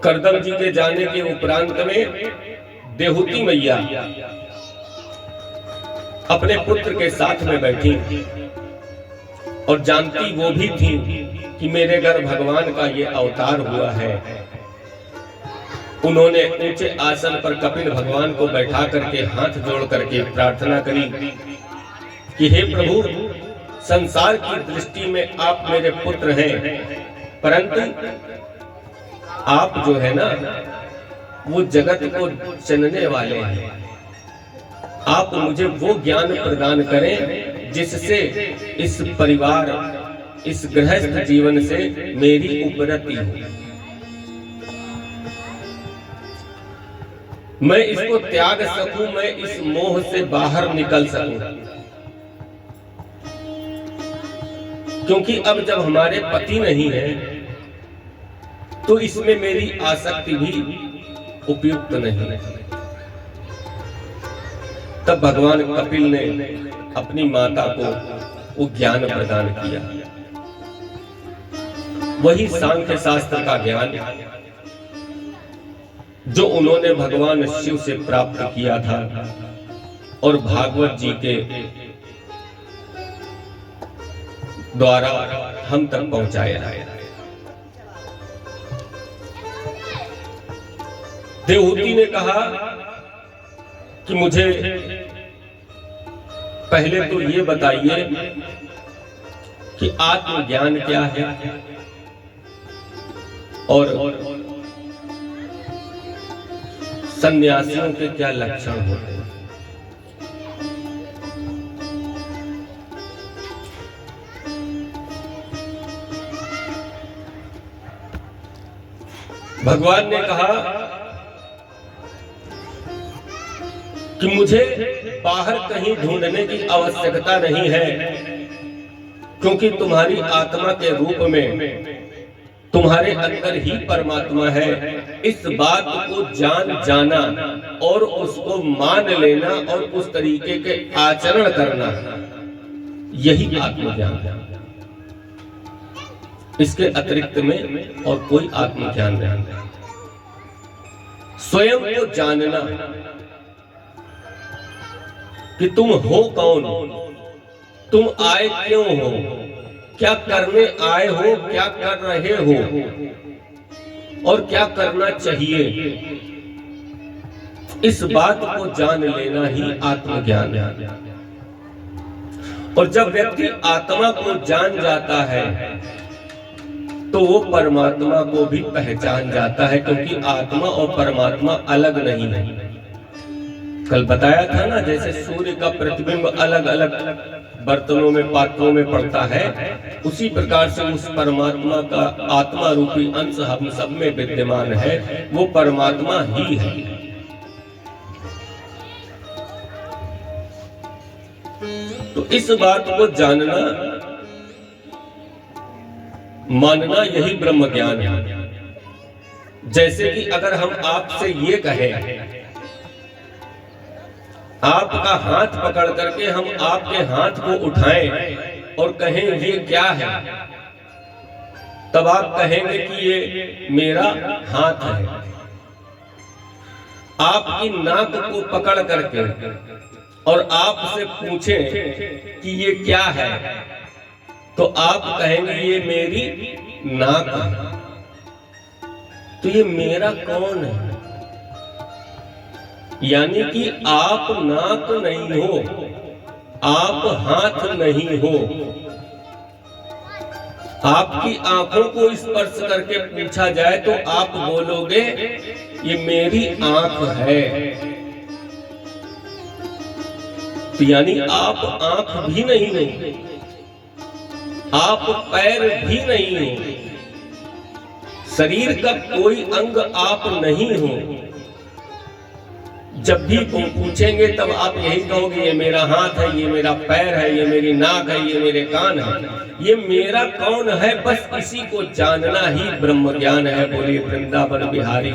करदम जी के जाने के उपरांत में देहूती मैया अपने पुत्र के साथ में बैठी और जानती वो भी थी कि मेरे घर भगवान का ये अवतार हुआ है। उन्होंने ऊंचे आसन पर कपिल भगवान को बैठा करके हाथ जोड़ करके प्रार्थना करी कि हे प्रभु, संसार की दृष्टि में आप मेरे पुत्र हैं, परंतु आप जो है ना वो जगत को चलने वाले हैं। आप मुझे वो ज्ञान प्रदान करें जिससे इस परिवार, इस गृहस्थ जीवन से मेरी उपरति हो, मैं इसको त्याग सकूं, मैं इस मोह से बाहर निकल सकूं। क्योंकि अब जब हमारे पति नहीं है तो इसमें मेरी आसक्ति भी उपयुक्त नहीं है। तब भगवान कपिल ने अपनी माता को वो ज्ञान प्रदान किया, वही सांख्य शास्त्र का ज्ञान जो उन्होंने भगवान शिव से प्राप्त किया था और भागवत जी के द्वारा हम तक पहुंचाया है। देवहूति ने कहा कि मुझे पहले तो ये बताइए कि आत्मज्ञान क्या है और सन्यासियों के क्या लक्षण होते हैं। भगवान ने कहा कि मुझे बाहर कहीं ढूंढने की आवश्यकता नहीं है, क्योंकि तुम्हारी आत्मा के रूप में तुम्हारे अंदर ही परमात्मा है। इस बात को जान जाना और उसको मान लेना और उस तरीके के आचरण करना, यही आत्मज्ञान है। इसके अतिरिक्त में और कोई आत्मज्ञान नहीं। स्वयं को जानना कि तुम हो कौन, तुम आए क्यों हो, क्या करने आए हो, क्या कर रहे हो और क्या करना चाहिए, इस बात को जान लेना ही आत्मज्ञान है। और जब व्यक्ति आत्मा को जान जाता है तो वो परमात्मा को भी पहचान जाता है, क्योंकि आत्मा और परमात्मा अलग नहीं है। कल बताया था ना, जैसे सूर्य का प्रतिबिंब अलग अलग बर्तनों में, पात्रों में पड़ता है, उसी प्रकार से उस परमात्मा का आत्मा रूपी अंश हम सब में विद्यमान है, वो परमात्मा ही है। तो इस बात को जानना, मानना, यही ब्रह्म ज्ञान है। जैसे कि अगर हम आपसे ये कहें, आपका हाथ पकड़ करके हम आपके हाथ को उठाएं और कहें ये क्या है, तब आप कहेंगे कि ये मेरा हाथ है। आपकी नाक को पकड़ करके और आपसे पूछें कि ये क्या है, तो आप कहेंगे ये मेरी नाक है। तो ये मेरा कौन है? यानी कि आप नाक नहीं हो, आप हाथ नहीं हो। आपकी आंखों को स्पर्श करके पूछा जाए तो आप बोलोगे ये मेरी आंख है। तो यानी आप आंख भी नहीं हो, आप पैर भी नहीं हो, शरीर का कोई अंग आप नहीं हो। जब भी पूछेंगे तब आप यही कहोगे ये मेरा हाथ है, ये मेरा पैर है, ये मेरी नाक है, ये मेरे कान है। ये मेरा कौन है, बस इसी को जानना ही ब्रह्म ज्ञान है। बोलिए वृंदावन बिहारी।